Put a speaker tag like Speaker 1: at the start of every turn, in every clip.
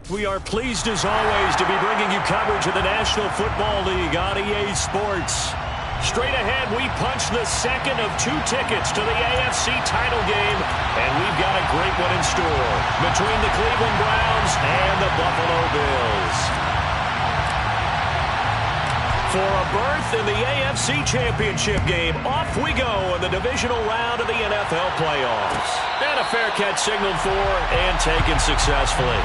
Speaker 1: We are pleased as always to be bringing you coverage of the National Football League on EA Sports. Straight ahead, we punch the second of 2 tickets to the AFC title game, and we've got a great one in store between the Cleveland Browns and the Buffalo Bills. For a berth in the AFC Championship game, off we go in the divisional round of the NFL playoffs. And a fair catch signaled for and taken successfully.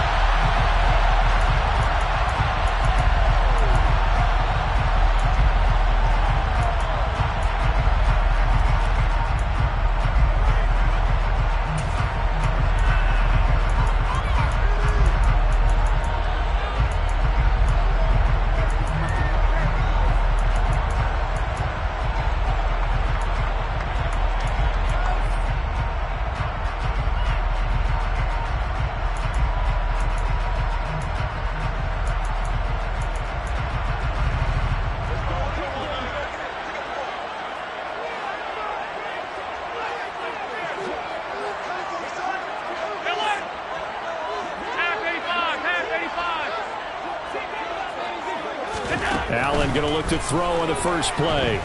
Speaker 1: Allen going to look to throw on the first play.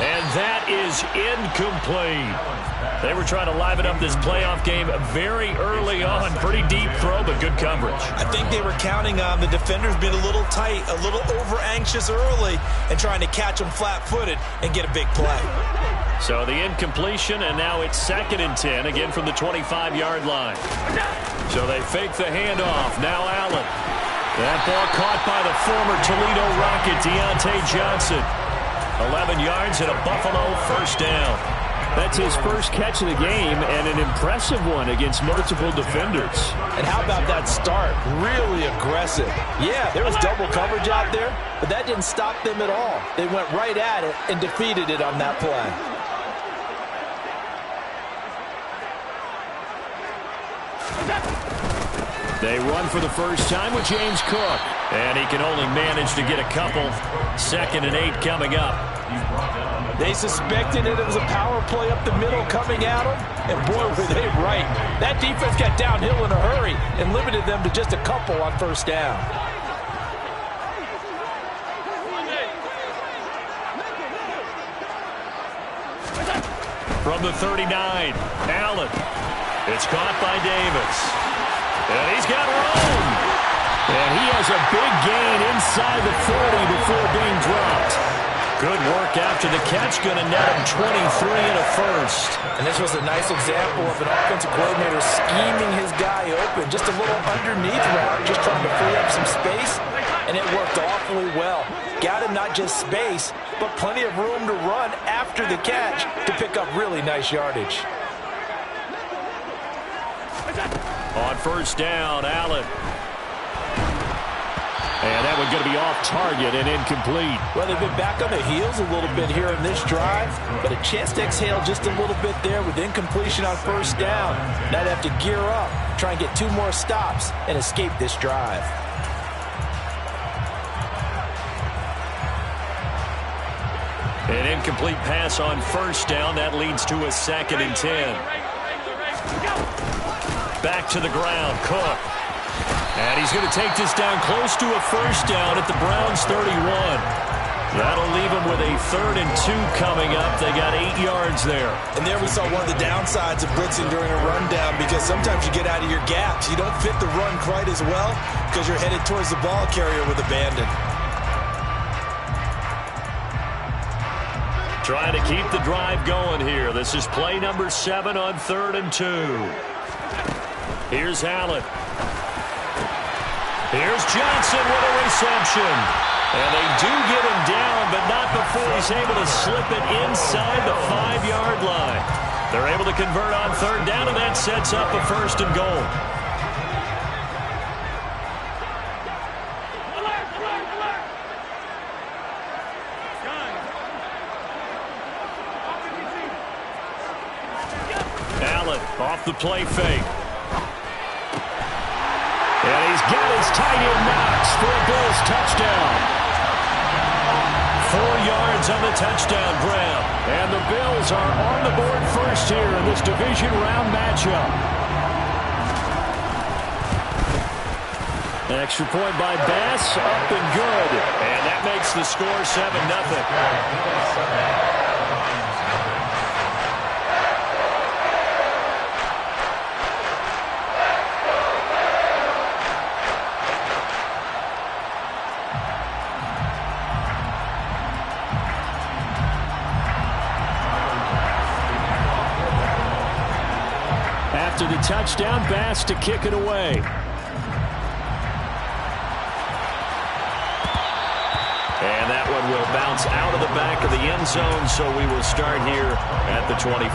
Speaker 1: And that is incomplete. They were trying to liven up this playoff game very early on. Pretty deep throw, but good coverage.
Speaker 2: I think they were counting on the defenders being a little tight, a little over-anxious early, and trying to catch them flat-footed and get a big play.
Speaker 1: So the incompletion, and now it's 2nd and 10, again from the 25-yard line. So they fake the handoff. Now Allen. That ball caught by the former Toledo Rocket, Deontay Johnson. 11 yards and a Buffalo first down.
Speaker 3: That's his first catch of the game and an impressive one against multiple defenders.
Speaker 2: And how about that start? Really aggressive. Yeah, there was double coverage out there, but that didn't stop them at all. They went right at it and defeated it on that play.
Speaker 1: They run for the first time with James Cook. And he can only manage to get a couple. 2nd and 8 coming up.
Speaker 2: They suspected it was a power play up the middle coming at them. And boy, were they right. That defense got downhill in a hurry and limited them to just a couple on first down.
Speaker 1: From the 39, Allen. It's caught by Davis. And he's got room. And he has a big gain inside the 40 before being dropped. Good work after the catch. Going to net him 23 and a first.
Speaker 2: And this was a nice example of an offensive coordinator scheming his guy open. Just a little underneath route, just trying to free up some space. And it worked awfully well. Got him not just space, but plenty of room to run after the catch to pick up really nice yardage.
Speaker 1: On first down, Allen. And that one's going to be off target and incomplete.
Speaker 2: Well, they've been back on the heels a little bit here in this drive, but a chance to exhale just a little bit there with incompletion on first down. Now they have to gear up, try and get 2 more stops, and escape this drive.
Speaker 1: An incomplete pass on first down. That leads to a 2nd and 10. Back to the ground, Cook. And he's going to take this down close to a first down at the Browns' 31. That'll leave them with a 3rd and 2 coming up. They got 8 yards there.
Speaker 2: And there we saw one of the downsides of blitzing during a rundown, because sometimes you get out of your gaps. You don't fit the run quite as well because you're headed towards the ball carrier with abandon.
Speaker 1: Trying to keep the drive going here. This is play number 7 on 3rd and 2. Here's Allen. Here's Johnson with a reception. And they do get him down, but not before he's able to slip it inside the 5-yard line. They're able to convert on 3rd down, and that sets up a 1st and goal. Allen off the play fake. And he's got his tight end Knox for a Bills touchdown. 4 yards on the touchdown grab. And the Bills are on the board first here in this division round matchup.
Speaker 3: An extra point by Bass, up and good.
Speaker 1: And that makes the score 7-0.
Speaker 3: After the touchdown, Bass to kick it away.
Speaker 1: And that one will bounce out of the back of the end zone, so we will start here at the 25.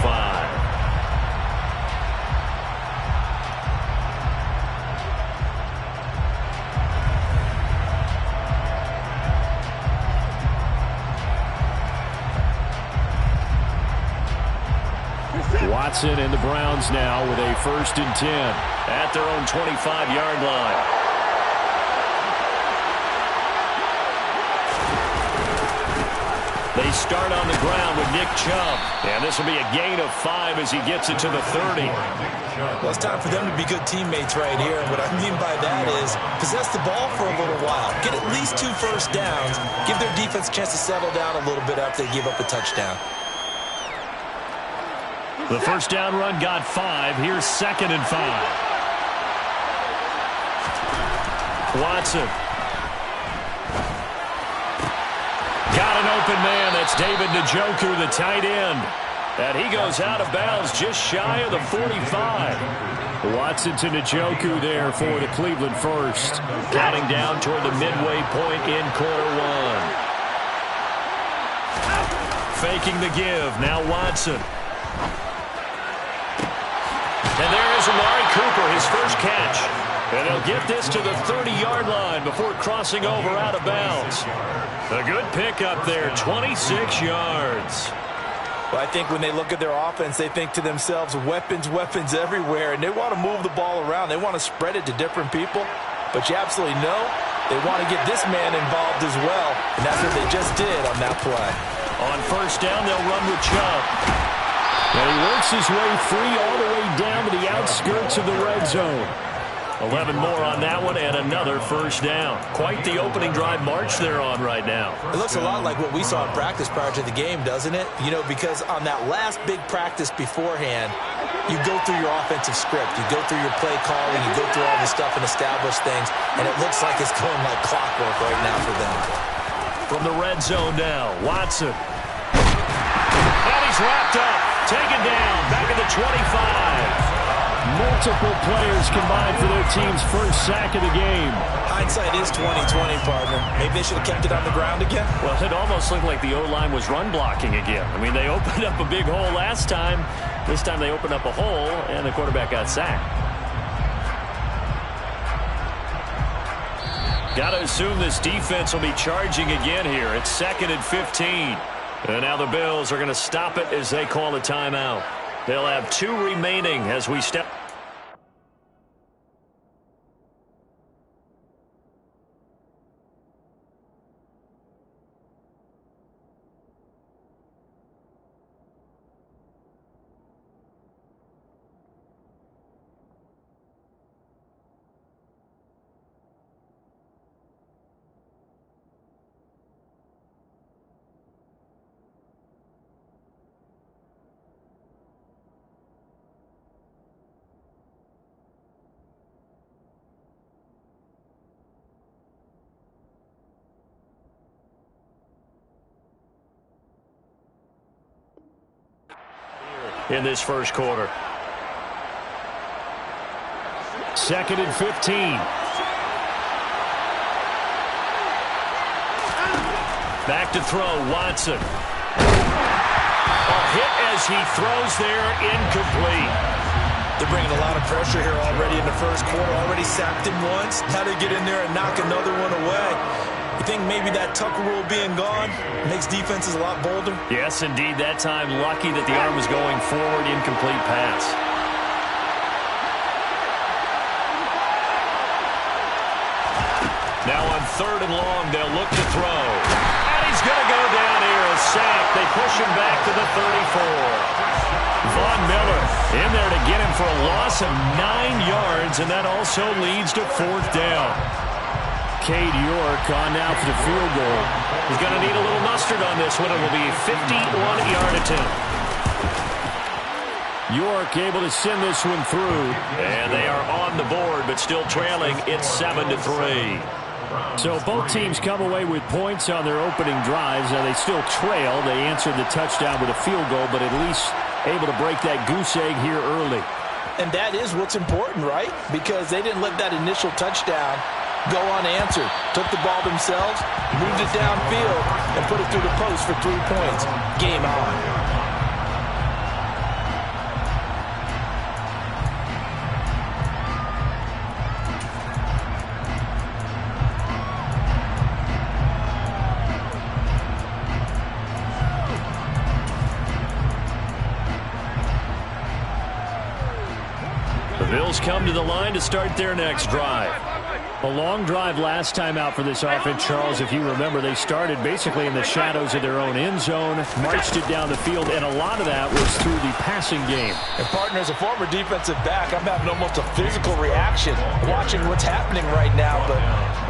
Speaker 3: Watson and the Browns now with a 1st and 10.
Speaker 1: At their own 25-yard line. They start on the ground with Nick Chubb. And this will be a gain of 5 as he gets it to the 30.
Speaker 2: Well, it's time for them to be good teammates right here. And what I mean by that is possess the ball for a little while. Get at least 2 first downs. Give their defense a chance to settle down a little bit after they give up a touchdown.
Speaker 1: The first down run got 5. Here's 2nd and 5. Watson. Got an open man. That's David Njoku, the tight end. And he goes out of bounds just shy of the 45.
Speaker 3: Watson to Njoku there for the Cleveland first.
Speaker 1: Counting down toward the midway point in quarter 1. Faking the give. Now Watson. And there is Amari Cooper, his first catch. And he'll get this to the 30-yard line before crossing over out of bounds. A good pickup there, 26 yards.
Speaker 2: Well, I think when they look at their offense, they think to themselves, weapons, weapons everywhere, and they want to move the ball around. They want to spread it to different people, but you absolutely know they want to get this man involved as well, and that's what they just did on that play.
Speaker 1: On first down, they'll run with Chubb.
Speaker 3: And he works his way free all the way down to the outskirts of the red zone.
Speaker 1: 11 more on that one and another first down. Quite the opening drive march they're on right now.
Speaker 2: It looks a lot like what we saw in practice prior to the game, doesn't it? You know, because on that last big practice beforehand, you go through your offensive script. You go through your play calling. You go through all this stuff and establish things, and it looks like it's going like clockwork right now for them.
Speaker 1: From the red zone now, Watson. And he's wrapped up. Taken down. Back at the 25.
Speaker 3: Multiple players combined for their team's first sack of the game.
Speaker 2: Hindsight is 20/20, partner. Maybe they should have kept it on the ground again.
Speaker 1: Well, it almost looked like the O-line was run blocking again. I mean, they opened up a big hole last time. This time they opened up a hole, and the quarterback got sacked. Got to assume this defense will be charging again here. It's 2nd and 15. And now the Bills are going to stop it as they call a timeout. They'll have 2 remaining as we step. In this first quarter.
Speaker 3: 2nd and 15.
Speaker 1: Back to throw, Watson. A hit as he throws there, incomplete.
Speaker 2: They're bringing a lot of pressure here already in the first quarter. Already sacked him once. Now they get in there and knock another one away. You think maybe that Tucker rule being gone makes defenses a lot bolder?
Speaker 1: Yes, indeed. That time, lucky that the arm was going forward, incomplete pass. Now on 3rd and long, they'll look to throw. And he's going to go down here. A sack. They push him back to the 34. Von Miller in there to get him for a loss of 9 yards, and that also leads to 4th down. Cade York on now for the field goal. He's going to need a little mustard on this one. It will be a 51-yard attempt. York able to send this one through. And they are on the board, but still trailing. It's 7-3. So both teams come away with points on their opening drives. Now they still trail. They answered the touchdown with a field goal, but at least able to break that goose egg here early.
Speaker 2: And that is what's important, right? Because they didn't let that initial touchdown go unanswered. Took the ball themselves, moved it downfield, and put it through the post for 3 points. Game on.
Speaker 1: The Bills come to the line to start their next drive.
Speaker 3: A long drive last time out for this offense, Charles. If you remember, they started basically in the shadows of their own end zone, marched it down the field, and a lot of that was through the passing game.
Speaker 2: And, partner, as a former defensive back, I'm having almost a physical reaction watching what's happening right now. But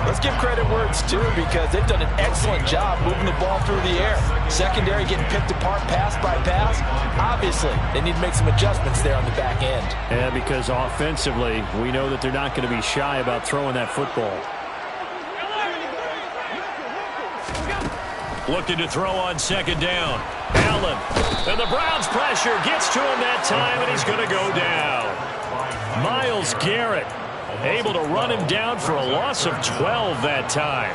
Speaker 2: let's give credit where it's due, because they've done an excellent job moving the ball through the air. Secondary getting picked apart pass by pass. Obviously, they need to make some adjustments there on the back end.
Speaker 3: Yeah, because offensively, we know that they're not going to be shy about throwing that football.
Speaker 1: Looking to throw on 2nd down. Allen. And the Browns pressure gets to him that time, and he's going to go down. Myles Garrett able to run him down for a loss of 12 that time.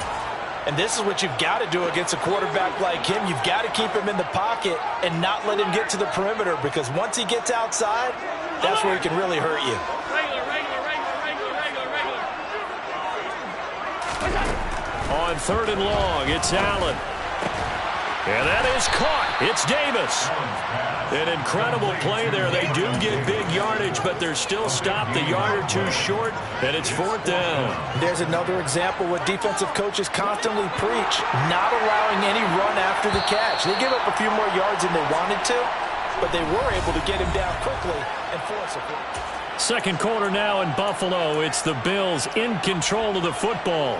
Speaker 2: And this is what you've got to do against a quarterback like him. You've got to keep him in the pocket and not let him get to the perimeter, because once he gets outside, that's where he can really hurt you.
Speaker 1: On 3rd and long, it's Allen. And that is caught. It's Davis. An incredible play there. They do get big yardage, but they're still stopped a yard or two short, and it's 4th down.
Speaker 2: There's another example what defensive coaches constantly preach, not allowing any run after the catch. They give up a few more yards than they wanted to, but they were able to get him down quickly and force it.
Speaker 1: 2nd quarter now in Buffalo. It's the Bills in control of the football.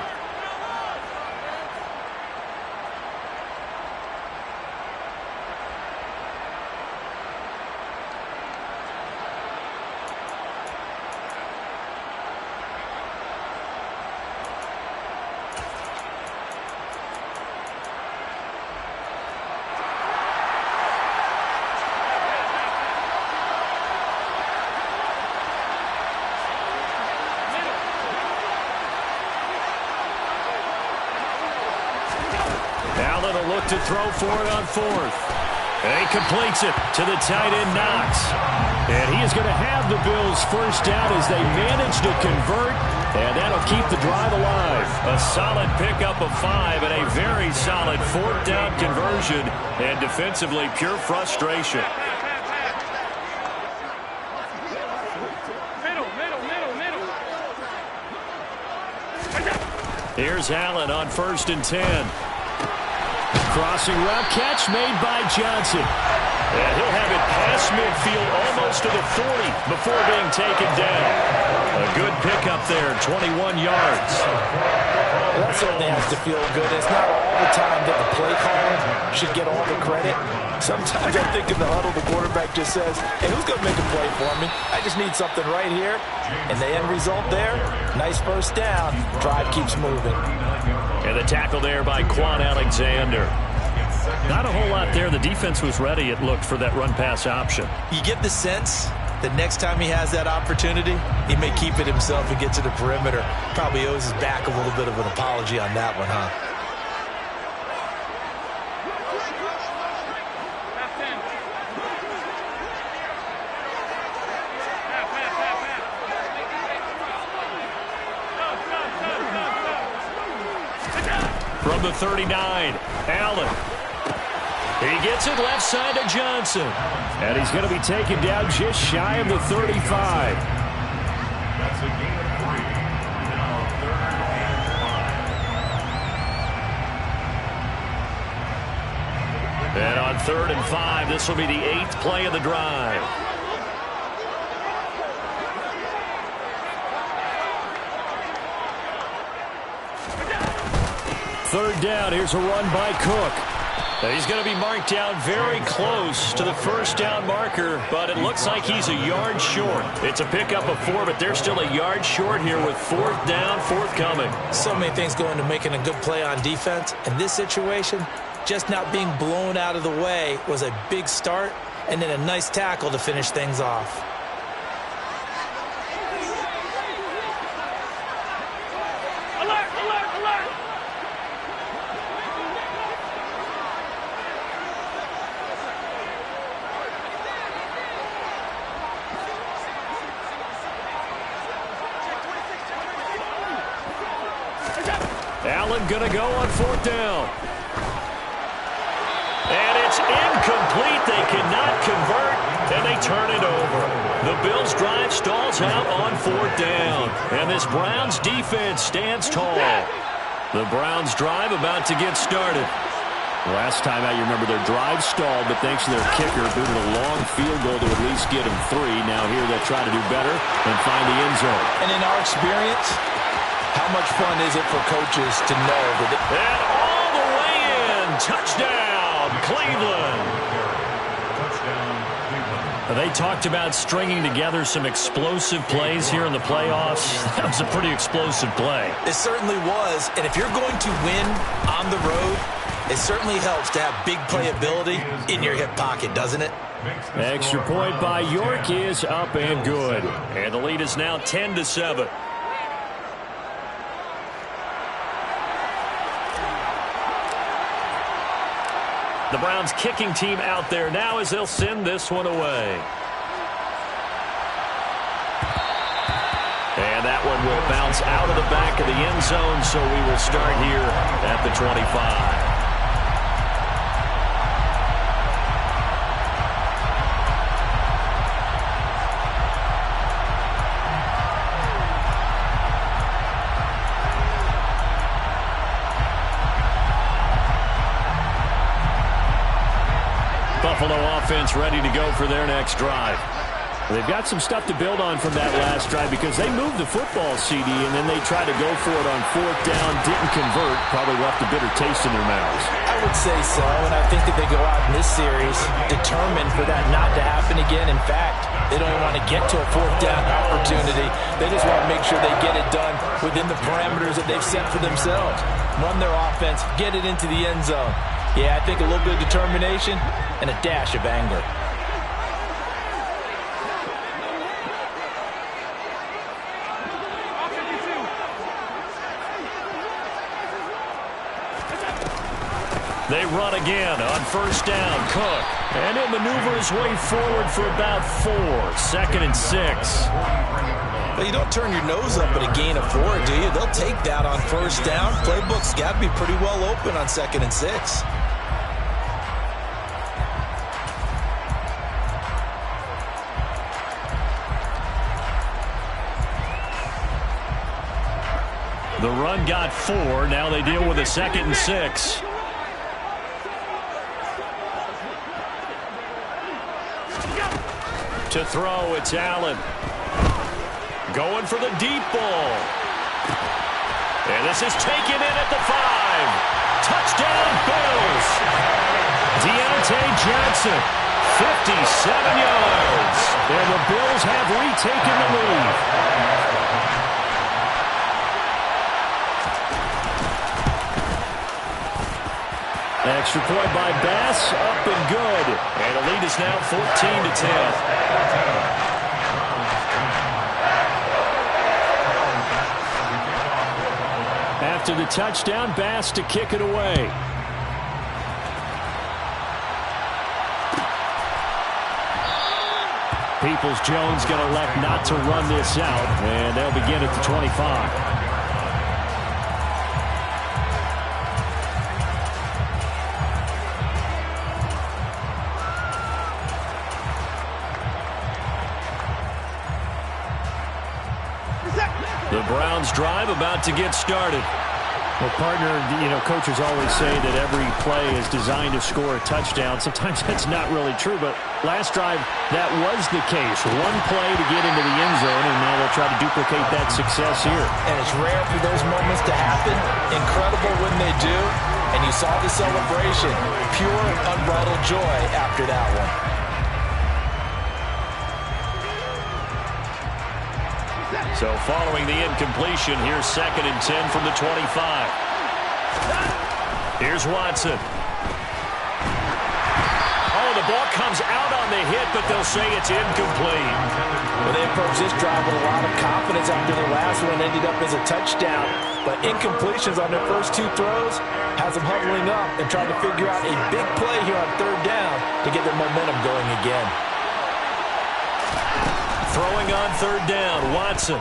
Speaker 1: Allen will look to throw for it on 4th. And he completes it to the tight end, Knox. And he is going to have the Bills 1st down as they manage to convert, and that'll keep the drive alive. A solid pickup of 5 and a very solid 4th down conversion, and defensively pure frustration. Here's Allen on 1st and 10. Crossing route catch made by Johnson. And he'll have it past midfield almost to the 40 before being taken down. A good pickup there, 21 yards.
Speaker 2: Well, that certainly has to feel good. It's not all the time that the play caller should get all the credit. Sometimes I think in the huddle the quarterback just says, hey, who's going to make a play for me? I just need something right here. And the end result there, nice 1st down. Drive keeps moving.
Speaker 1: And the tackle there by Quan Alexander. Not a whole lot there. The defense was ready, it looked, for that run-pass option.
Speaker 2: You get the sense that next time he has that opportunity, he may keep it himself and get to the perimeter. Probably owes his back a little bit of an apology on that one, huh?
Speaker 1: From the 39, Allen. He gets it left side to Johnson.
Speaker 3: And he's going to be taken down just shy of the 35.
Speaker 4: That's a gain of 3. Now 3rd and 5.
Speaker 1: 3rd and 5. This will be the 8th play of the drive.
Speaker 3: Third down. Here's a run by Cook.
Speaker 1: He's going to be marked down very close to the first down marker, but it looks like he's a yard short. It's a pickup of 4, but they're still a yard short here with 4th down, forthcoming.
Speaker 2: So many things go into making a good play on defense. In this situation, just not being blown out of the way was a big start, and then a nice tackle to finish things off.
Speaker 1: Allen going to go on 4th down. And it's incomplete. They cannot convert, and they turn it over. The Bills' drive stalls out on 4th down. And this Browns defense stands tall. The Browns' drive about to get started.
Speaker 3: Last time out, you remember their drive stalled, but thanks to their kicker, booted a long field goal to at least get them 3. Now here they'll try to do better and find the end zone.
Speaker 2: And in our experience, how much fun is it for coaches to know that
Speaker 1: and all the way in, touchdown, Cleveland.
Speaker 3: They talked about stringing together some explosive plays here in the playoffs. That was a pretty explosive play.
Speaker 2: It certainly was, and if you're going to win on the road, it certainly helps to have big playability in your hip pocket, doesn't it?
Speaker 3: Extra point by York is up and good.
Speaker 1: And the lead is now 10-7. The Browns kicking team out there now as they'll send this one away. And that one will bounce out of the back of the end zone, so we will start here at the 25.
Speaker 3: Buffalo offense ready to go for their next drive. They've got some stuff to build on from that last drive because they moved the football, CD, and then they tried to go for it on 4th down, didn't convert, probably left a bitter taste in their mouths.
Speaker 2: I would say so, and I think that they go out in this series determined for that not to happen again. In fact, they don't even want to get to a 4th down opportunity. They just want to make sure they get it done within the parameters that they've set for themselves. Run their offense, get it into the end zone. Yeah, I think a little bit of determination and a dash of anger.
Speaker 1: They run again on 1st down. Cook. And he'll maneuver his way forward for about 4. 2nd and 6.
Speaker 2: Well, you don't turn your nose up at a gain of 4, do you? They'll take that on 1st down. Playbook's got to be pretty well open on 2nd and 6.
Speaker 1: The run got 4. Now they deal with a 2nd and 6. To throw, it's Allen. Going for the deep ball. And this is taken in at the 5. Touchdown, Bills. Deontay Johnson, 57 yards. And the Bills have retaken the lead.
Speaker 3: Extra point by Bass, up and good.
Speaker 1: And the lead is now 14-10.
Speaker 3: After the touchdown, Bass to kick it away. Peoples-Jones going to elect not to run this out, and they'll begin at the 25.
Speaker 1: The Browns drive about to get started.
Speaker 3: Well, partner, coaches always say that every play is designed to score a touchdown. Sometimes that's not really true, but last drive, that was the case. One play to get into the end zone, and now they'll try to duplicate that success here.
Speaker 2: And it's rare for those moments to happen. Incredible when they do. And you saw the celebration. Pure, unbridled joy after that one.
Speaker 1: So following the incompletion, here's 2nd and 10 from the 25. Here's Watson. Oh, the ball comes out on the hit, but they'll say it's incomplete.
Speaker 2: Well, they approached this drive with a lot of confidence after the last one ended up as a touchdown. But incompletions on their first 2 throws has them huddling up and trying to figure out a big play here on 3rd down to get their momentum going again.
Speaker 1: Throwing on 3rd down, Watson.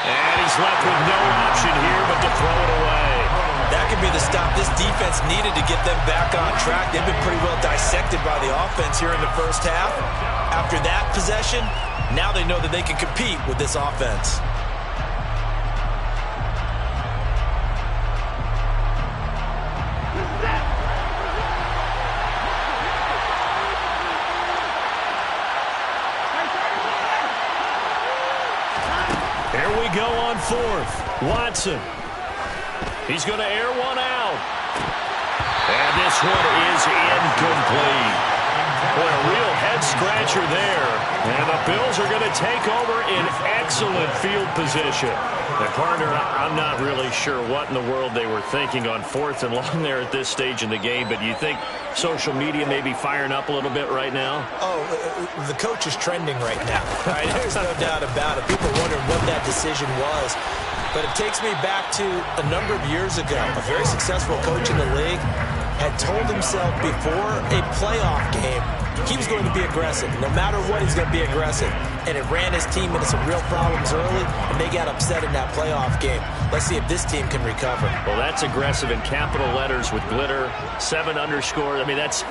Speaker 1: And he's left with no option here but to throw it away.
Speaker 2: That could be the stop this defense needed to get them back on track. They've been pretty well dissected by the offense here in the first half. After that possession, now they know that they can compete with this offense.
Speaker 1: Here we go on 4th. Watson. He's going to air one out. And this one is incomplete. Boy, a real head-scratcher there. And the Bills are going to take over in excellent field position. And, partner, I'm not really sure what in the world they were thinking on 4th and long there at this stage in the game, but you think social media may be firing up a little bit right now?
Speaker 2: Oh, the coach is trending right now. Right? There's no doubt about it. People wondering what that decision was. But it takes me back to a number of years ago. A very successful coach in the league had told himself before a playoff game he was going to be aggressive. No matter what, he's going to be aggressive. And it ran his team into some real problems early, and they got upset in that playoff game. Let's see if this team can recover.
Speaker 1: Well, that's aggressive in capital letters with glitter, 7 underscore. I mean, that's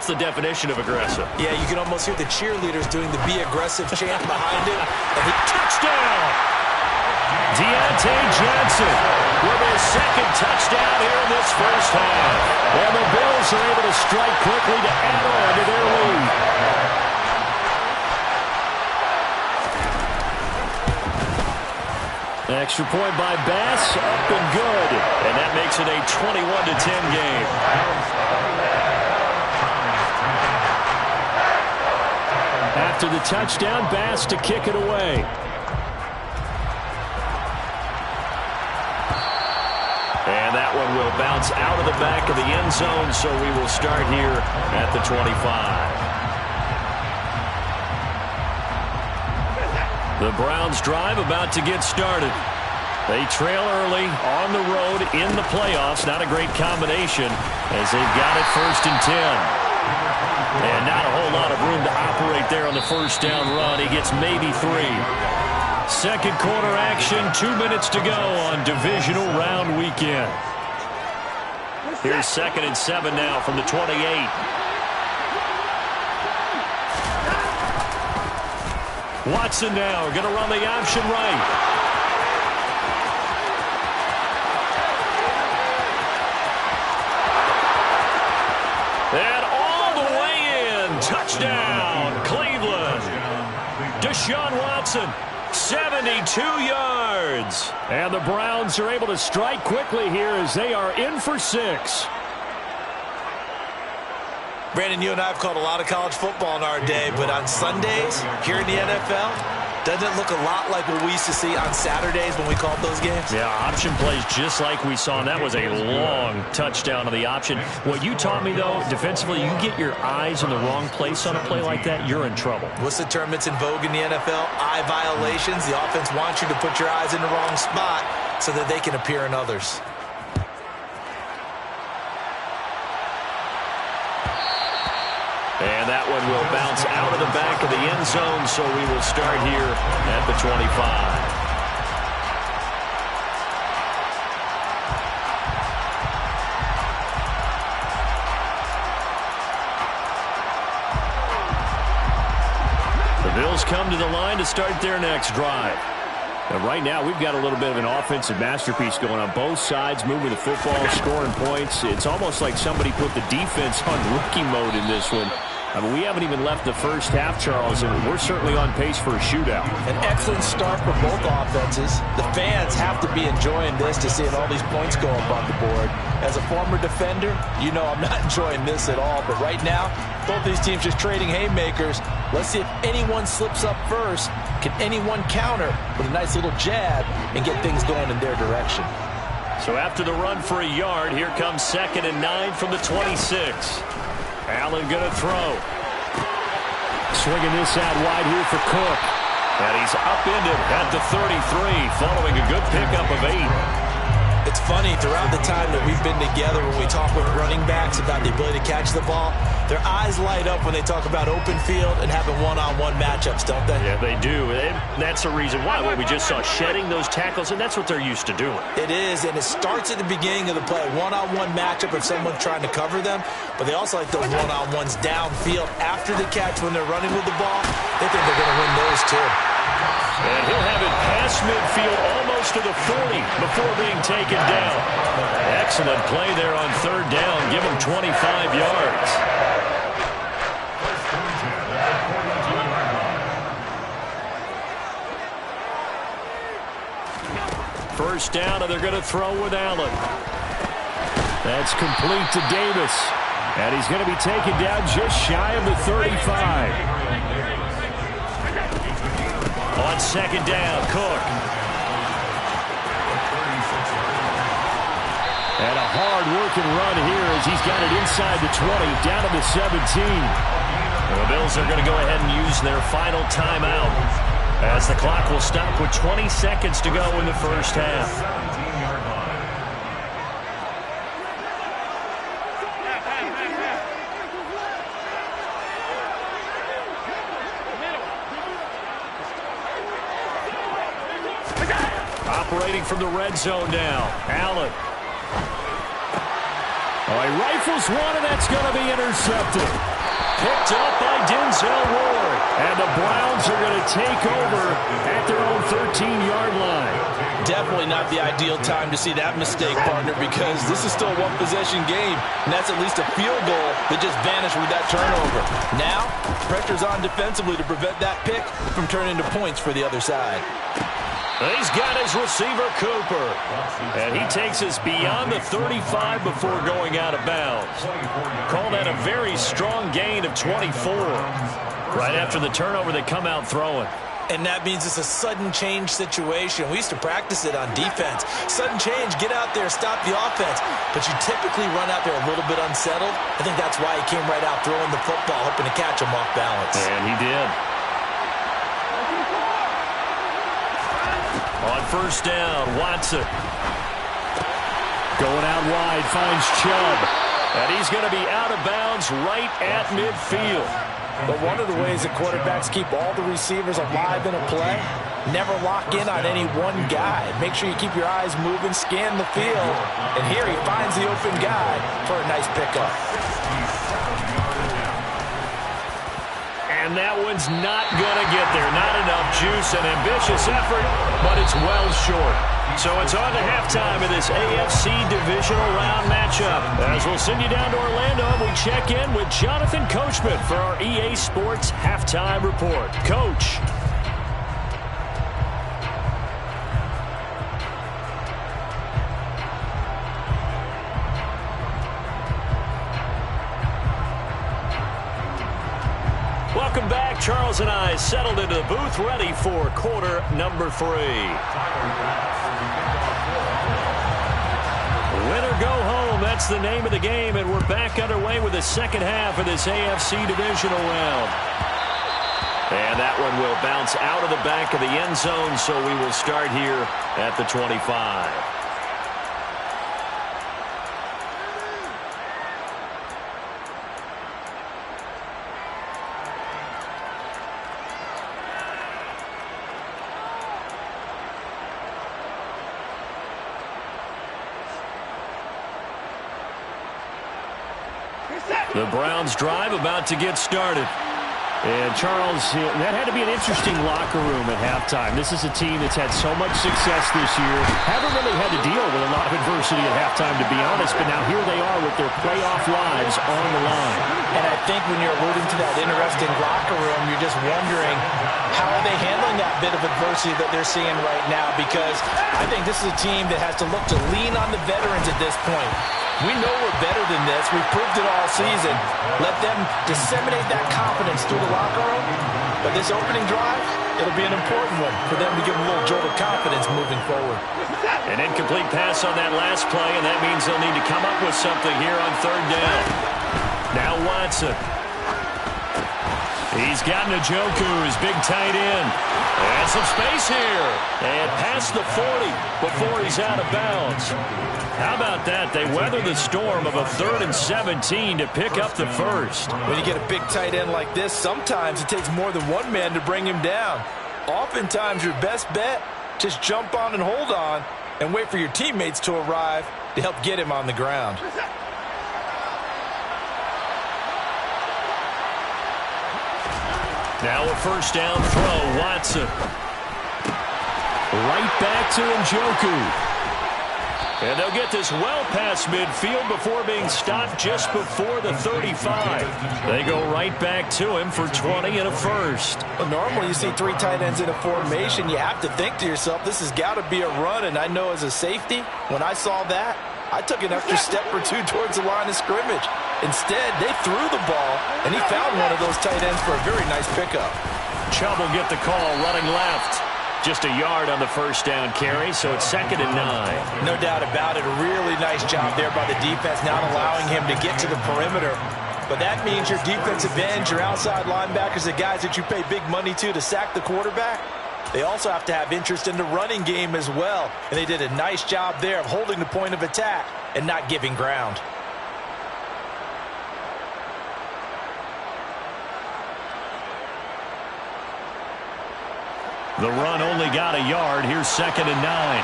Speaker 1: the definition of aggressive.
Speaker 2: Yeah, you can almost hear the cheerleaders doing the be aggressive chant behind him. And
Speaker 1: Touchdown! Deontay Johnson with his 2nd touchdown here in this first half. And the Bills are able to strike quickly to add on to their lead. Extra point by Bass, up and good. And that makes it a 21-10 game. After the touchdown, Bass to kick it away. And that one will bounce out of the back of the end zone, so we will start here at the 25. The Browns drive about to get started. They trail early on the road in the playoffs. Not a great combination as they've got it 1st and 10. And not a whole lot of room to operate there on the first down run. He gets maybe 3. 2nd quarter action, 2 minutes to go on divisional round weekend. Here's 2nd and 7 now from the 28. Watson now going to run the option right. And all the way in. Touchdown, Cleveland. Deshaun Watson, 72 yards. And the Browns are able to strike quickly here as they are in for 6.
Speaker 2: Brandon, you and I have called a lot of college football in our day, but on Sundays here in the NFL, doesn't it look a lot like what we used to see on Saturdays when we called those games?
Speaker 3: Yeah, option plays just like we saw, and that was a long touchdown of the option. What you taught me, though, defensively, you get your eyes in the wrong place on a play like that, you're in trouble.
Speaker 2: What's the term that's in vogue in the NFL? Eye violations. The offense wants you to put your eyes in the wrong spot so that they can appear in others.
Speaker 1: And that one will bounce out of the back of the end zone, so we will start here at the 25. The Bills come to the line to start their next drive.
Speaker 3: And right now, we've got a little bit of an offensive masterpiece going on both sides, moving the football, scoring points. It's almost like somebody put the defense on rookie mode in this one. I mean, we haven't even left the first half, Charles, and we're certainly on pace for a shootout.
Speaker 2: An excellent start for both offenses. The fans have to be enjoying this to seeing all these points go up on the board. As a former defender, you know I'm not enjoying this at all. But right now, both these teams just trading haymakers. Let's see if anyone slips up first. Can anyone counter with a nice little jab and get things going in their direction?
Speaker 1: So after the run for a yard, here comes 2nd and 9 from the 26. Allen going to throw.
Speaker 3: Swinging this out wide here for Cook.
Speaker 1: And he's upended at the 33, following a good pickup of 8.
Speaker 2: It's funny, throughout the time that we've been together, when we talk with running backs about the ability to catch the ball, their eyes light up when they talk about open field and having one-on-one matchups, don't they?
Speaker 1: Yeah, they do. And that's the reason why. What we just saw, shedding those tackles, and that's what they're used to doing.
Speaker 2: It is, and it starts at the beginning of the play. One-on-one matchup if someone's trying to cover them, but they also like those one-on-ones downfield after the catch when they're running with the ball. They think they're going to win those too.
Speaker 1: And he'll have it past midfield almost to the 40 before being taken down. Excellent play there on 3rd down. Give him 25 yards. First down, and they're going to throw with Allen.
Speaker 3: That's complete to Davis. And he's going to be taken down just shy of the 35.
Speaker 1: On 2nd down, Cook.
Speaker 3: And a hard-working run here as he's got it inside the 20, down to the 17.
Speaker 1: The Bills are going to go ahead and use their final timeout as the clock will stop with 20 seconds to go in the first half. Operating from the red zone now. Allen.
Speaker 3: Oh, he rifles one, and that's going to be intercepted.
Speaker 1: Picked up by Denzel Ward.
Speaker 3: And the Browns are going to take over at their own 13-yard line.
Speaker 2: Definitely not the ideal time to see that mistake, partner, because this is still a one-possession game, and that's at least a field goal that just vanished with that turnover. Now, pressure's on defensively to prevent that pick from turning into points for the other side.
Speaker 1: He's got his receiver, Cooper. And he takes us beyond the 35 before going out of bounds. Call that a very strong gain of 24. Right after the turnover, they come out throwing.
Speaker 2: And that means it's a sudden change situation. We used to practice it on defense. Sudden change, get out there, stop the offense. But you typically run out there a little bit unsettled. I think that's why he came right out throwing the football, hoping to catch him off balance.
Speaker 1: And he did. On 1st down, Watson.
Speaker 3: Going out wide, finds Chubb.
Speaker 1: And he's going to be out of bounds right at midfield.
Speaker 2: But one of the ways that quarterbacks keep all the receivers alive in a play, never lock in on any one guy. Make sure you keep your eyes moving, scan the field. And here he finds the open guy for a nice pickup.
Speaker 1: And that one's not going to get there. Not enough juice, an ambitious effort, but it's well short. So it's on to halftime of this AFC Divisional Round matchup. As we'll send you down to Orlando, we check in with Jonathan Coachman for our EA Sports Halftime Report. Coach. Welcome back. Charles and I settled into the booth, ready for quarter number 3. Win or go home, that's the name of the game, and we're back underway with the second half of this AFC Divisional Round. And that one will bounce out of the back of the end zone, so we will start here at the 25. The Browns drive about to get started.
Speaker 3: And, Charles, that had to be an interesting locker room at halftime. This is a team that's had so much success this year. Haven't really had to deal with a lot of adversity at halftime, to be honest. But now here they are with their playoff lives on the line.
Speaker 2: And I think when you're alluding to that interesting locker room, you're just wondering how are they handling that bit of adversity that they're seeing right now? Because I think this is a team that has to look to lean on the veterans at this point. We know we're better than this. We've proved it all season. Let them disseminate that confidence through the locker room. But this opening drive, it'll be an important one for them to give them a little jolt of confidence moving forward.
Speaker 1: An incomplete pass on that last play, and that means they'll need to come up with something here on third down. Now Watson. He's got Njoku, his big tight end. And some space here. And past the 40 before he's out of bounds. How about that? They weather the storm of a 3rd and 17 to pick up the first.
Speaker 2: When you get a big tight end like this, sometimes it takes more than one man to bring him down. Oftentimes, your best bet, just jump on and hold on and wait for your teammates to arrive to help get him on the ground.
Speaker 1: Now a first down throw, Watson. Right back to Njoku. And they'll get this well past midfield before being stopped just before the 35. They go right back to him for 20 and a first.
Speaker 2: Well, normally you see 3 tight ends in a formation. You have to think to yourself, this has got to be a run. And I know as a safety, when I saw that, I took an extra step or two towards the line of scrimmage. Instead, they threw the ball, and he found one of those tight ends for a very nice pickup.
Speaker 1: Chubb will get the call running left. Just a yard on the first down carry, so it's 2nd and 9.
Speaker 2: No doubt about it. A really nice job there by the defense, not allowing him to get to the perimeter. But that means your defensive ends, your outside linebackers, the guys that you pay big money to sack the quarterback, they also have to have interest in the running game as well. And they did a nice job there of holding the point of attack and not giving ground.
Speaker 1: The run only got a yard. Here's 2nd and 9.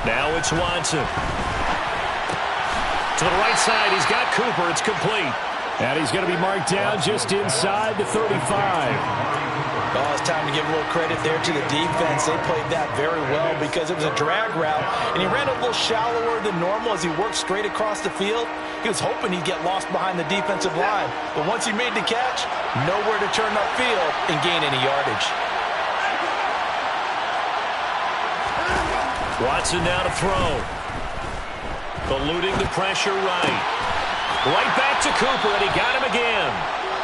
Speaker 1: Now it's Watson. To the right side, he's got Cooper. It's complete.
Speaker 3: And he's going to be marked down just inside the 35.
Speaker 2: Oh, it's time to give a little credit there to the defense. They played that very well because it was a drag route, and he ran a little shallower than normal as he worked straight across the field. He was hoping he'd get lost behind the defensive line, but once he made the catch, nowhere to turn upfield and gain any yardage.
Speaker 1: Watson now to throw. Eluding the pressure right. Right back to Cooper, and he got him again.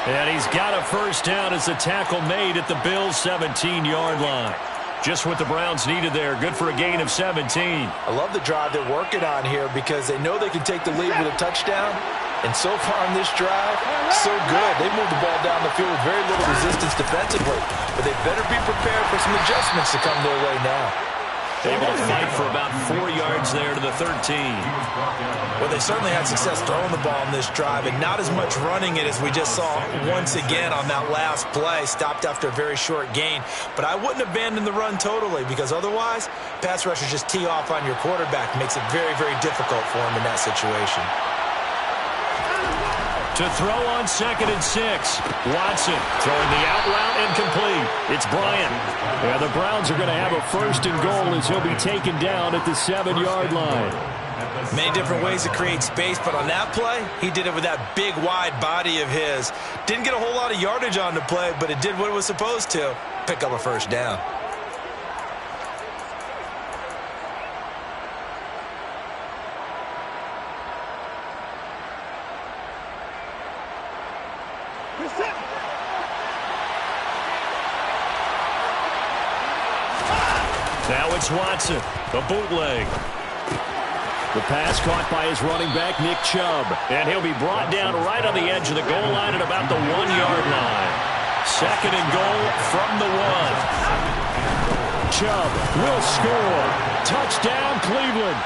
Speaker 1: And he's got a first down as the tackle made at the Bills' 17-yard line. Just what the Browns needed there. Good for a gain of 17.
Speaker 2: I love the drive they're working on here because they know they can take the lead with a touchdown. And so far on this drive, so good. They moved the ball down the field with very little resistance defensively. But they better be prepared for some adjustments to come their way now.
Speaker 1: Able to fight for about 4 yards there to the 13.
Speaker 2: Well, they certainly had success throwing the ball on this drive and not as much running it as we just saw once again on that last play. Stopped after a very short gain. But I wouldn't abandon the run totally because otherwise, pass rushers just tee off on your quarterback. Makes it very, very difficult for him in that situation.
Speaker 1: To throw on 2nd and 6. Watson throwing the out route incomplete. It's Bryant.
Speaker 3: Yeah, the Browns are going to have a 1st and goal as he'll be taken down at the 7-yard line.
Speaker 2: Many different ways to create space, but on that play, he did it with that big, wide body of his. Didn't get a whole lot of yardage on the play, but it did what it was supposed to. Pick up a first down.
Speaker 1: Now it's Watson, the bootleg.
Speaker 3: The pass caught by his running back, Nick Chubb.
Speaker 1: And he'll be brought down right on the edge of the goal line at about the 1-yard line. 2nd and goal from the 1.
Speaker 3: Chubb will score. Touchdown, Cleveland.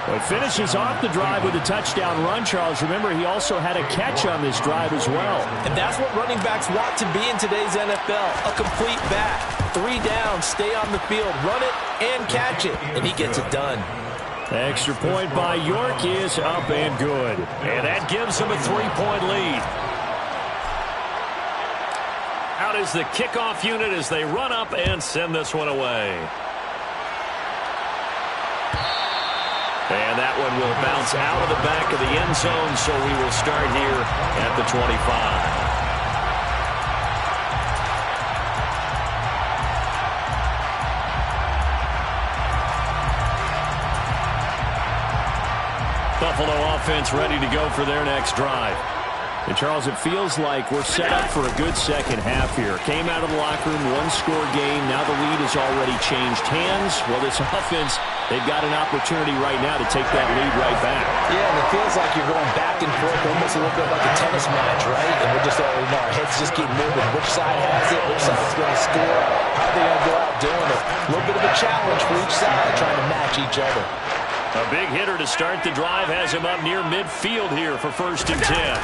Speaker 3: Well, he finishes off the drive with a touchdown run, Charles. Remember, he also had a catch on this drive as well.
Speaker 2: And that's what running backs want to be in today's NFL, a complete back. 3 downs, stay on the field, run it, and catch it. And he gets it done.
Speaker 3: Extra point by York is up and good.
Speaker 1: And that gives him a 3-point lead. Out is the kickoff unit as they run up and send this one away. And that one will bounce out of the back of the end zone, so we will start here at the 25. Buffalo offense ready to go for their next drive.
Speaker 3: And Charles, it feels like we're set up for a good second half here. Came out of the locker room, 1-score game. Now the lead has already changed hands. Well, this offense, they've got an opportunity right now to take that lead right back.
Speaker 2: Yeah, and it feels like you're going back and forth, almost a little bit like a tennis match, right? And we're just already know our heads just keep moving. Which side has it? Which side's going to score? How are they going to go out doing it? A little bit of a challenge for each side, trying to match each other.
Speaker 1: A big hitter to start the drive has him up near midfield here for 1st and 10.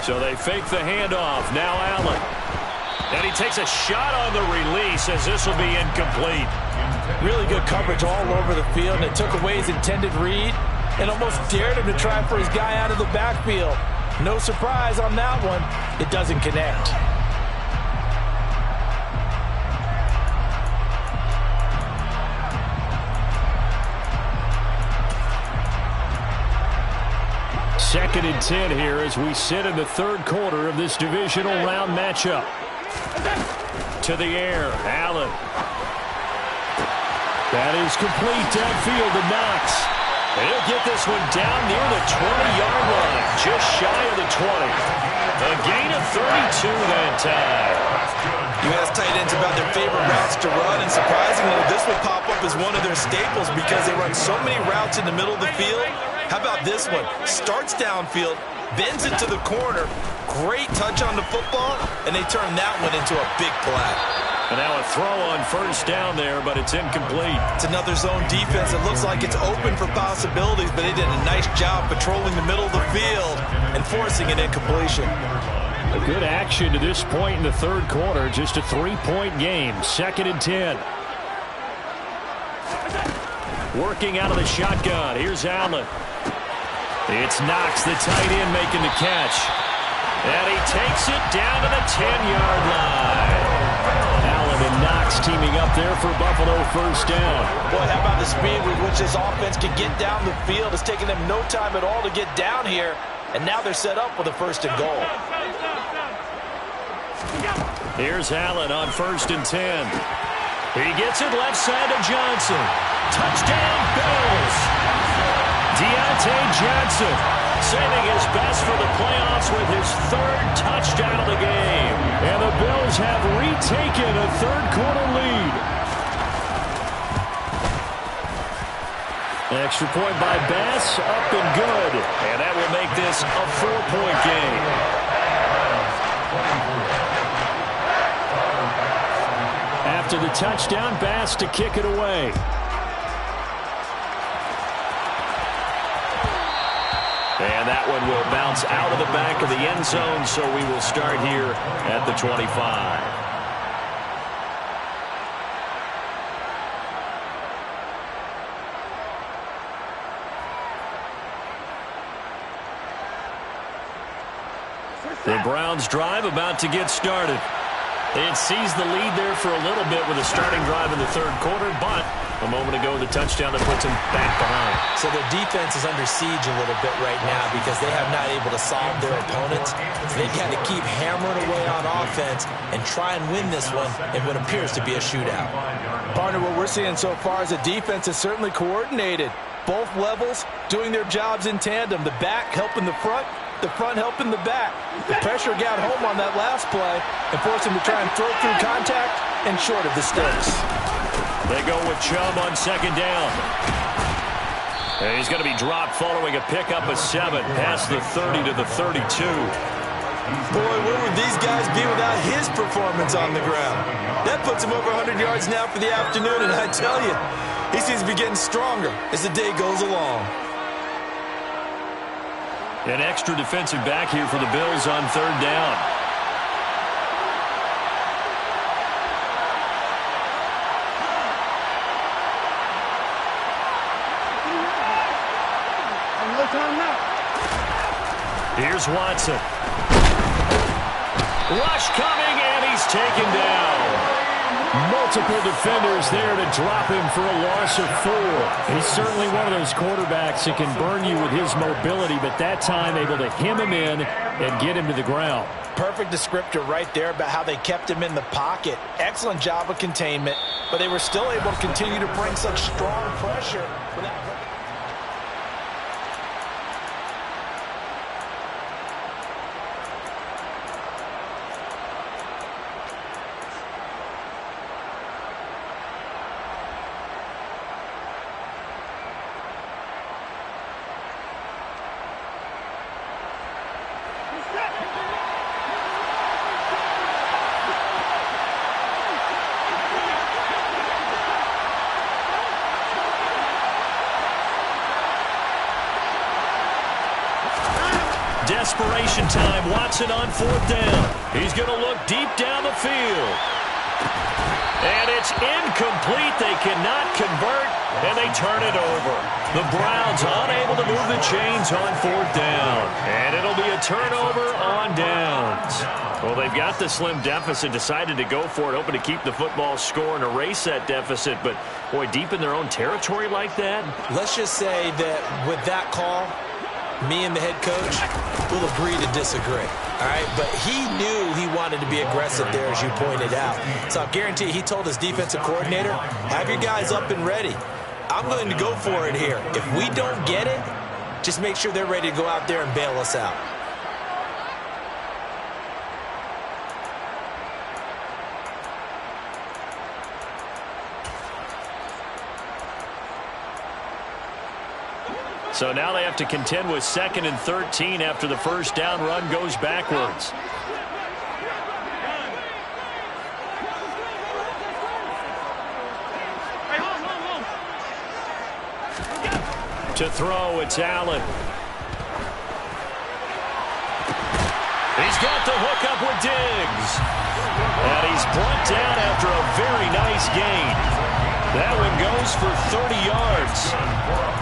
Speaker 1: So they fake the handoff. Now Allen. And he takes a shot on the release as this will be incomplete.
Speaker 2: Really good coverage all over the field, and it took away his intended read and almost dared him to try for his guy out of the backfield. No surprise on that one. It doesn't connect.
Speaker 3: Second and 10 here as we sit in the 3rd quarter of this divisional round matchup. To the air, Allen. That is complete downfield to Knox.
Speaker 1: And he'll get this one down near the 20-yard line, just shy of the 20. A gain of 32 that time.
Speaker 2: You ask tight ends about their favorite routes to run, and surprisingly, this will pop up as one of their staples because they run so many routes in the middle of the field. How about this one? Starts downfield, bends it to the corner, great touch on the football, and they turn that one into a big play.
Speaker 1: And now a throw on 1st down there, but it's incomplete.
Speaker 2: It's another zone defense. It looks like it's open for possibilities, but they did a nice job patrolling the middle of the field and forcing an incompletion.
Speaker 3: A good action to this point in the 3rd quarter. Just a 3-point game. 2nd and 10. Working out of the shotgun. Here's Allen. It's Knox, the tight end, making the catch. And he takes it down to the 10-yard line. Allen and Knox teaming up there for Buffalo 1st down.
Speaker 2: Boy, how about the speed with which this offense can get down the field? It's taken them no time at all to get down here. And now they're set up with a 1st and goal.
Speaker 1: Here's Allen on 1st and 10. He gets it left side to Johnson. Touchdown, Bills. Deontay Johnson saving his best for the playoffs with his 3rd touchdown of the game.
Speaker 3: And the Bills have retaken a 3rd quarter lead. Extra point by Bass, up and good.
Speaker 1: And that will make this a 4-point game.
Speaker 3: After the touchdown, Bass to kick it away.
Speaker 1: And that one will bounce out of the back of the end zone, so we will start here at the 25. The Browns drive about to get started. It seized the lead there for a little bit with a starting drive in the 3rd quarter, but a moment ago the touchdown that puts them back behind.
Speaker 2: So their defense is under siege a little bit right now because they have not able to solve their opponents. So they've got to keep hammering away on offense and try and win this one in what appears to be a shootout. Partner, what we're seeing so far is the defense is certainly coordinated. Both levels doing their jobs in tandem. The back helping the front helping the back. The pressure got home on that last play and forced him to try and throw through contact and short of the sticks.
Speaker 1: They go with Chubb on 2nd down. And he's going to be dropped following a pickup of 7 past the 30 to the 32.
Speaker 2: Boy, where would these guys be without his performance on the ground? That puts him over 100 yards now for the afternoon, and I tell you, he seems to be getting stronger as the day goes along.
Speaker 3: An extra defensive back here for the Bills on third down. Here's Watson. Rush coming, and he's taken down. Multiple defenders there to drop him for a loss of 4. He's certainly one of those quarterbacks that can burn you with his mobility, but that time able to hem him in and get him to the ground.
Speaker 2: Perfect descriptor right there about how they kept him in the pocket. Excellent job of containment, but they were still able to continue to bring such strong pressure without...
Speaker 3: Desperation time. Watson on fourth down. He's going to look deep down the field. And it's incomplete. They cannot convert, and they turn it over. The Browns unable to move the chains on fourth down. And it'll be a turnover on downs. Well, they've got the slim deficit, decided to go for it, hoping to keep the football score and erase that deficit. But, boy, deep in their own territory like that?
Speaker 2: Let's just say that with that call, me and the head coach will agree to disagree. All right, but he knew he wanted to be aggressive there, as you pointed out. So I guarantee he told his defensive coordinator, have your guys up and ready. I'm going to go for it here. If we don't get it, just make sure they're ready to go out there and bail us out.
Speaker 3: So now they have to contend with 2nd and 13 after the first down run goes backwards. To throw, it's Allen. He's got the hook up with Diggs. And he's brought down after a very nice gain. That one goes for 30 yards.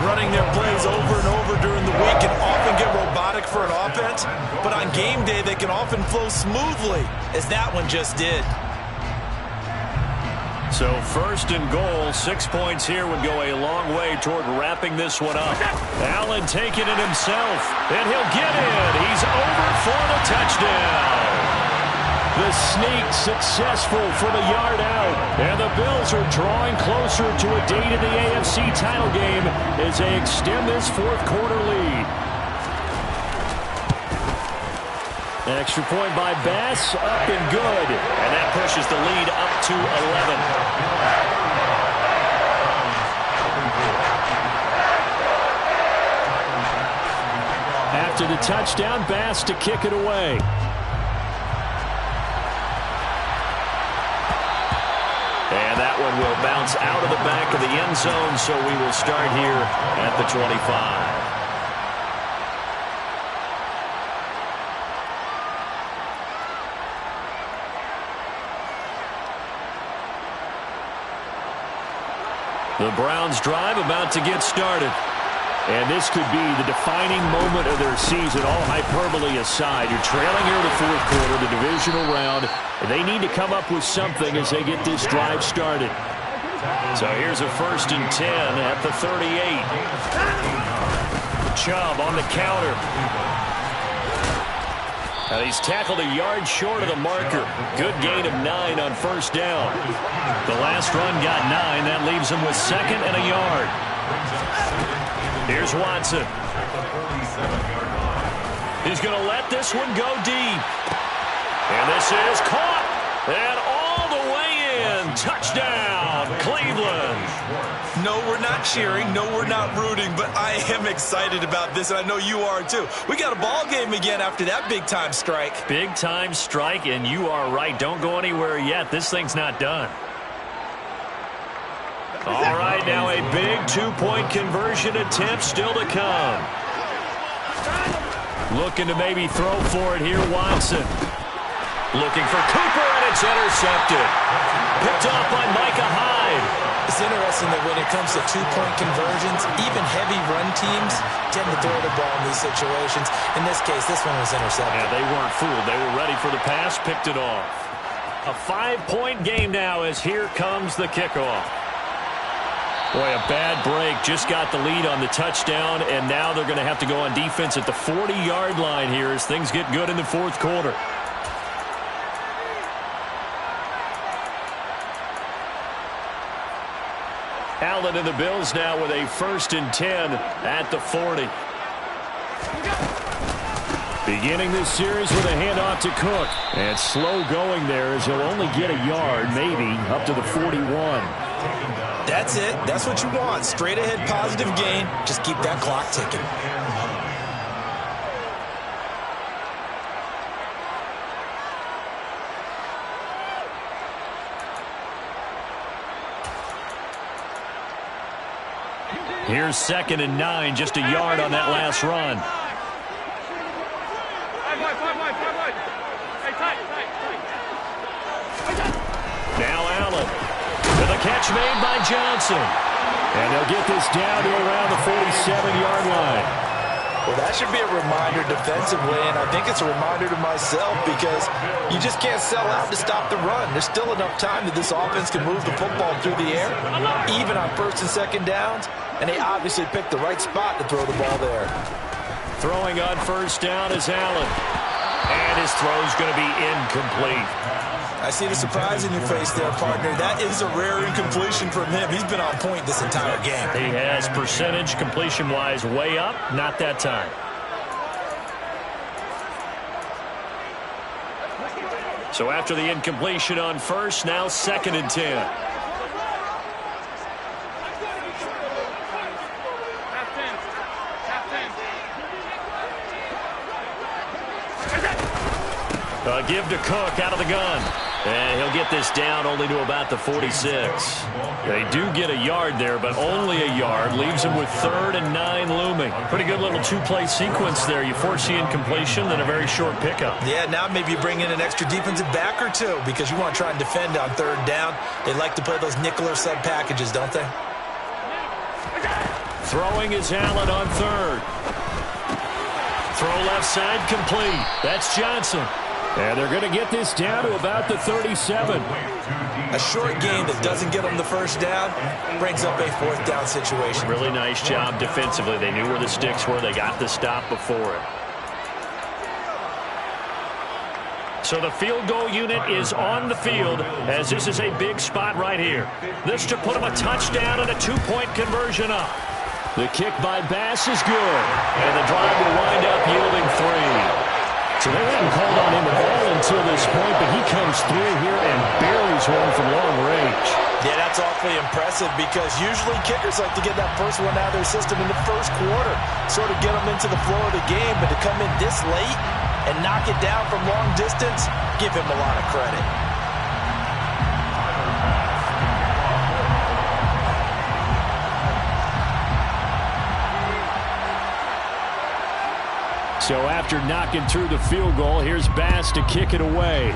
Speaker 2: Running their plays over and over during the week can often get robotic for an offense, but on game day they can often flow smoothly, as that one just did.
Speaker 3: So 1st and goal, 6 points here would go a long way toward wrapping this one up. Allen taking it himself, and he'll get it. He's over for the touchdown. The sneak successful from a yard out. And the Bills are drawing closer to a date in the AFC title game as they extend this fourth quarter lead. Extra point by Bass, up and good.
Speaker 1: And that pushes the lead up to 11.
Speaker 3: After the touchdown, Bass to kick it away.
Speaker 1: And that one will bounce out of the back of the end zone, so we will start here at the 25.
Speaker 3: The Browns drive about to get started. And this could be the defining moment of their season, all hyperbole aside. You're trailing here in the fourth quarter, the divisional round. They need to come up with something as they get this drive started.
Speaker 1: So here's a 1st and 10 at the 38.
Speaker 3: Chubb on the counter. And he's tackled a yard short of the marker. Good gain of 9 on first down. The last run got 9. That leaves him with 2nd and a yard. Here's Watson. He's going to let this one go deep. And this is caught. And all the way in. Touchdown, Cleveland.
Speaker 2: No, we're not cheering. No, we're not rooting. But I am excited about this, and I know you are too. We got a ball game again after that big-time strike.
Speaker 3: Big-time strike, and you are right. Don't go anywhere yet. This thing's not done. All right, now a big 2-point conversion attempt still to come. Looking to maybe throw for it here, Watson. Looking for Cooper, and it's intercepted. Picked off by Micah Hyde.
Speaker 2: It's interesting that when it comes to two-point conversions, even heavy run teams tend to throw the ball in these situations. In this case, this one was intercepted.
Speaker 3: Yeah, they weren't fooled. They were ready for the pass, picked it off. A 5-point game now as here comes the kickoff. Boy, a bad break. Just got the lead on the touchdown, and now they're going to have to go on defense at the 40-yard line here as things get good in the fourth quarter. Allen and the Bills now with a 1st and 10 at the 40. Beginning this series with a handoff to Cook. And slow going there as he'll only get a yard, maybe, up to the 41.
Speaker 2: That's it. That's what you want. Straight ahead positive gain. Just keep that clock ticking.
Speaker 3: Here's 2nd and 9, just a yard on that last run. Now Allen with a catch made by Johnson. And they'll get this down to around the 47-yard line.
Speaker 2: Well, that should be a reminder defensively, and I think it's a reminder to myself because you just can't sell out to stop the run. There's still enough time that this offense can move the football through the air, even on 1st and 2nd downs, and they obviously picked the right spot to throw the ball there.
Speaker 3: Throwing on 1st down is Allen, and his throw's going to be incomplete.
Speaker 2: I see the surprise in your face there, partner. That is a rare incompletion from him. He's been on point this entire game.
Speaker 3: He has percentage completion-wise way up, not that time. So after the incompletion on 1st, now 2nd and 10. A give to Cook out of the gun. And he'll get this down only to about the 46. They do get a yard there, but only a yard. Leaves him with 3rd and 9 looming. Pretty good little two-play sequence there. You force the incompletion, then a very short pickup.
Speaker 2: Yeah, now maybe you bring in an extra defensive back or two because you want to try and defend on 3rd down. They like to play those nickel or sub packages, don't they?
Speaker 3: Throwing is Allen on 3rd. Throw left side complete. That's Johnson. And they're going to get this down to about the 37.
Speaker 2: A short game that doesn't get them the 1st down brings up a 4th down situation.
Speaker 3: Really nice job defensively. They knew where the sticks were. They got the stop before it. So the field goal unit is on the field as this is a big spot right here. This to put them a touchdown and a 2-point conversion up. The kick by Bass is good. And the drive will wind up yielding 3. So they hadn't called on him at all until this point, but he comes through here and buries one from long range.
Speaker 2: Yeah, that's awfully impressive because usually kickers like to get that first one out of their system in the 1st quarter, sort of get them into the flow of the game, but to come in this late and knock it down from long distance, give him a lot of credit.
Speaker 3: So after knocking through the field goal, here's Bass to kick it away.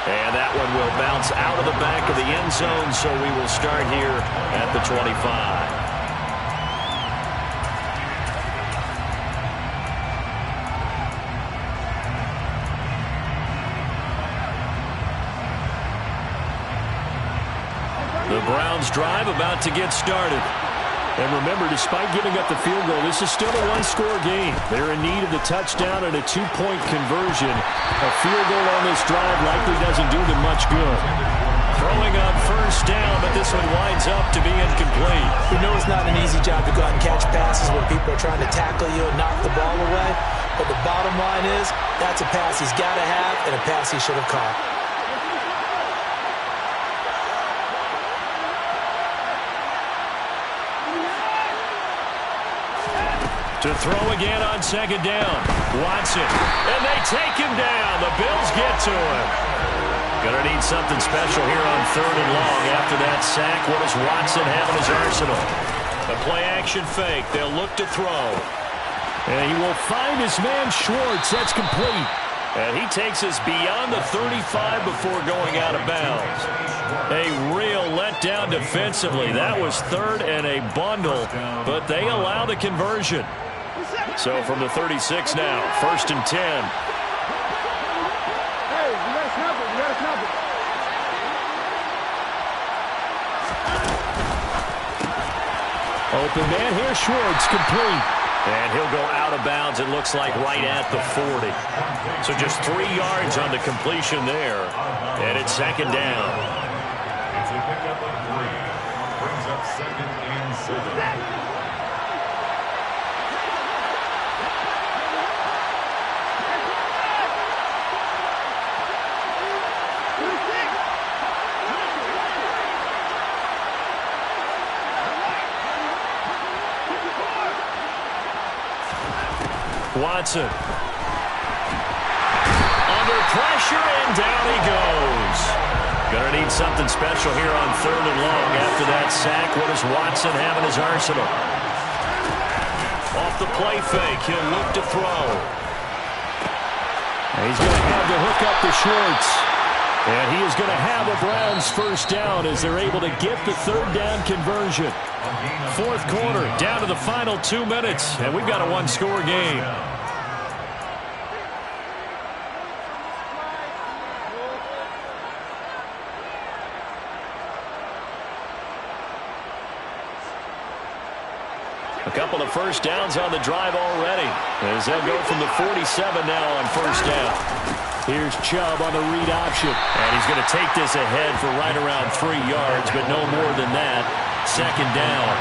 Speaker 3: And that one will bounce out of the back of the end zone, so we will start here at the 25. The Browns drive about to get started. And remember, despite giving up the field goal, this is still a one-score game. They're in need of the touchdown and a 2-point conversion. A field goal on this drive likely doesn't do them much good. Throwing on 1st down, but this one winds up to be incomplete.
Speaker 2: We know it's not an easy job to go out and catch passes when people are trying to tackle you and knock the ball away. But the bottom line is, that's a pass he's got to have and a pass he should have caught.
Speaker 3: To throw again on 2nd down. Watson. And they take him down. The Bills get to him. Gonna need something special here on 3rd and long. After that sack, what does Watson have in his arsenal?
Speaker 1: A play-action fake. They'll look to throw.
Speaker 3: And he will find his man Schwartz. That's complete.
Speaker 1: And he takes us beyond the 35 before going out of bounds. A real letdown defensively. That was third and a bundle, but they allow the conversion. So from the 36 now, 1st and 10.
Speaker 5: Hey, you gotta snap it. You gotta snap it.
Speaker 3: Open man here, Schwartz, complete.
Speaker 1: And he'll go out of bounds, it looks like, right at the 40. So just 3 yards on the completion there. And it's 2nd down.
Speaker 4: It's a pickup of 3. Brings up 2nd and 7.
Speaker 1: Watson. Under pressure, and down he goes. Gonna need something special here on 3rd and long after that sack. What does Watson have in his arsenal? Off the play fake, he'll look to throw.
Speaker 3: And he's going to have to hook up to Schwartz. And he is going to have a Browns 1st down as they're able to get the 3rd down conversion.
Speaker 1: 4th quarter, down to the final 2 minutes, and we've got a 1-score game. A couple of 1st downs on the drive already, as they'll go from the 47 now on 1st down.
Speaker 3: Here's Chubb on the read option.
Speaker 1: And he's going to take this ahead for right around 3 yards, but no more than that. 2nd down.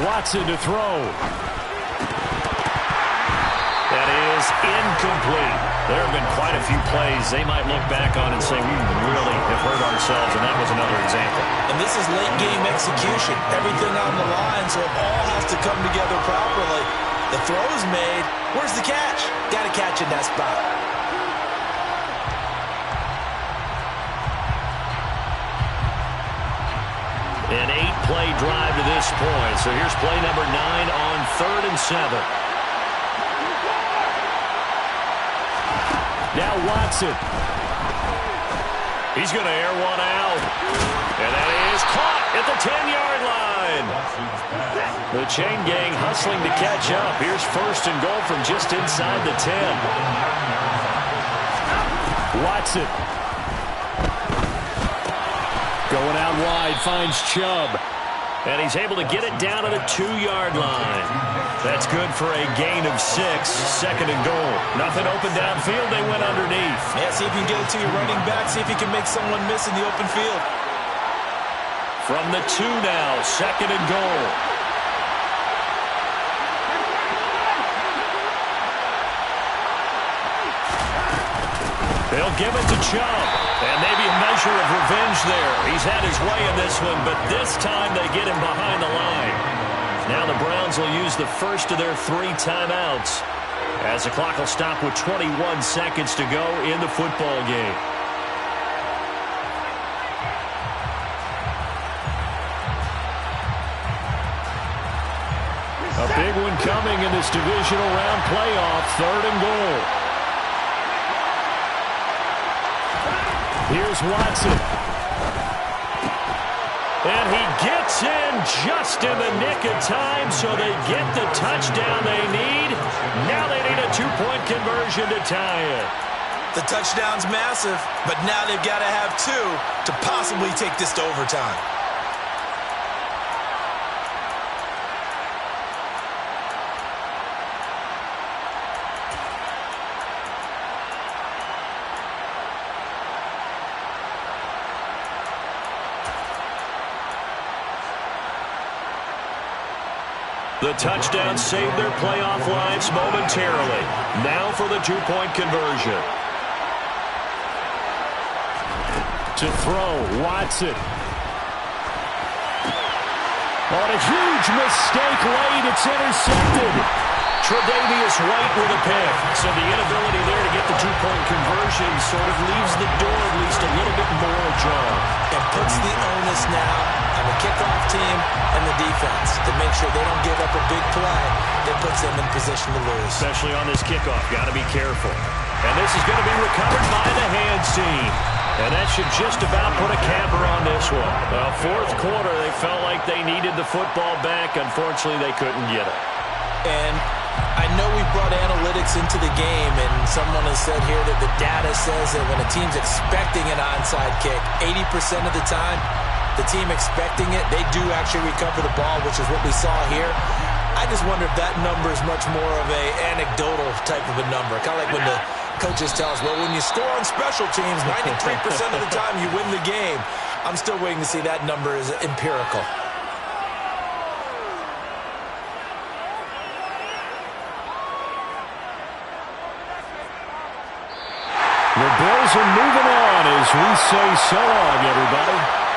Speaker 3: Watson to throw.
Speaker 1: That is incomplete. There have been quite a few plays they might look back on and say, we really have hurt ourselves, and that was another example.
Speaker 2: And this is late-game execution. Everything on the line, so it all has to come together properly. The throw is made. Where's the catch? Got to catch in that spot.
Speaker 1: An 8-play drive to this point. So here's play number 9 on 3rd and 7.
Speaker 3: Now Watson.
Speaker 1: He's going to air one out. And that is caught at the 10-yard line. The chain gang hustling to catch up. Here's 1st and goal from just inside the 10.
Speaker 3: Watson. Going out wide, finds Chubb.
Speaker 1: And he's able to get it down to the 2-yard line. That's good for a gain of 6. 2nd and goal. Nothing open downfield. They went underneath.
Speaker 2: Yeah, see if you can get it to your running back. See if you can make someone miss in the open field.
Speaker 1: From the 2 now. 2nd and goal. They'll give it to Chubb. And maybe a measure of revenge there. He's had his way in this one, but this time they get him behind the line. Now the Browns will use the first of their 3 timeouts as the clock will stop with 21 seconds to go in the football game.
Speaker 3: A big one coming in this divisional round playoff. 3rd and goal. Here's Watson.
Speaker 1: And he gets in just in the nick of time, so they get the touchdown they need. Now they need a 2-point conversion to tie it.
Speaker 2: The touchdown's massive, but now they've got to have 2 to possibly take this to overtime.
Speaker 1: The touchdown saved their playoff lives momentarily. Now for the 2-point conversion.
Speaker 3: To throw, Watson. On a huge mistake late, it's intercepted.
Speaker 1: Tre'Davious White with a pick. So the inability there to get the two-point conversion sort of leaves the door at least a little bit more ajar.
Speaker 2: And puts the onus now on the kickoff team and the defense to make sure they don't give up a big play that puts them in position to lose.
Speaker 1: Especially on this kickoff. Got to be careful. And this is going to be recovered by the hands team. And that should just about put a capper on this one. Well, fourth quarter, they felt like they needed the football back. Unfortunately, they couldn't get it.
Speaker 2: And I know we brought analytics into the game, and someone has said here that the data says that when a team's expecting an onside kick, 80% of the time, the team expecting it, they do actually recover the ball, which is what we saw here. I just wonder if that number is much more of a anecdotal type of a number. Kind of like when the coaches tell us, well, when you score on special teams, 93% of the time you win the game. I'm still waiting to see that number is empirical.
Speaker 3: The Bills are moving on as we say so long, everybody.